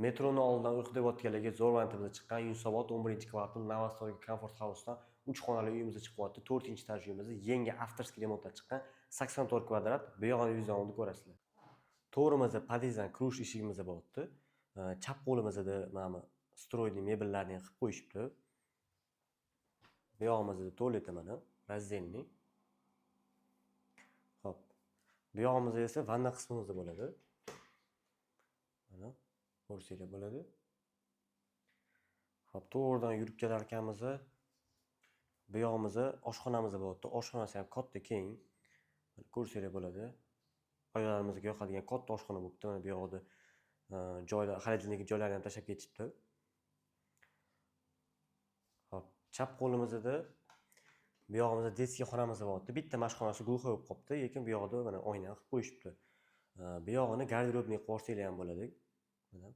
Metroni oldidan uy qidirayotganlarga zo'rvantimizda chiqqan Yunusobod 11-kvartal Novostroy Comfort House'dan 3 xonali uyimizda chiqyapti. 4-tarjimamizda yangi avtorskiy remontdan chiqqan 84 kvadrat bu yog'ini yuzdan ko'rasizlar. To'g'rimizda podyezddan krush eshigimiz bo'lyapti. Chap qo'limizda mana bu stroyli mebellarni qilib qo'yishibdi. Bu yog'imizda tualeti mana razdelniy. Xo'p. Bu yog'imizda esa vanna qismimiz bo'ladi. Mana ko'rsanglar bo'ladi. Xo'p, to'g'ridan yurib kelar ekanmiz. Bu yog'imizda oshxonamiz bo'lyapti. Oshxonasi ham katta keng. Mana ko'rsanglar bo'ladi. Ayolarimizga yoqadigan katta oshxona bo'libdi. Mana bu yoqda joylar, xolodilnik joylarini ham tashab ketishibdi. Xo'p, chap qo'limizda bu yog'imizda detskiy xonamiz bo'lyapti. Bitta mashxonasi gulxoy bo'lib qolibdi, lekin bu yoqda mana oyna qilib qo'yishibdi. Bu yog'ini garderobniy qilib yuborsanglar ham bo'ladi. Mana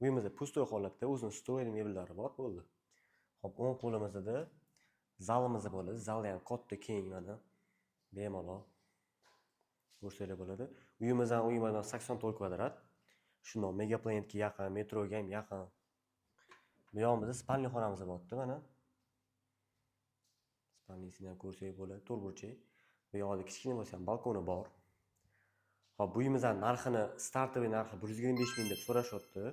uyimizda pustoy holatda o'zining stroyli mebellari bor, bo'ldi. Xo'p, o'ng qo'limizda zalimiz bo'ladi. Zalda ham katta keng mana. Bemalol ko'rsanglar bo'ladi. Uyimizdan 84 kvadrat. Shundoq Megaplantga yaqin, metroga ham yaqin. Bu yog'imizda spalni xonamiz bo'lyapti mana. Spalnisini ham ko'rsangiz bo'ladi, to'rtburchak. Bu yoqda kichkina bo'lsa ham balkoni bor. Xo'p, bu uyimizning narxini, startoviy narxi 125 ming deb so'rashyapti.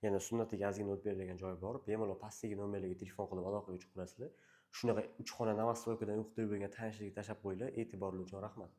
Yana sunnatiga ozgina o'tib berilgan joy bor. Bemalol pastdagi nomerlarga telefon qilib aloqaga chiqib qolasizlar. Shunaqa 3 xona Novostroykadan o'qib turib bo'lgan tanishlarga tashab qo'yinglar. E'tiborli uchun rahmat.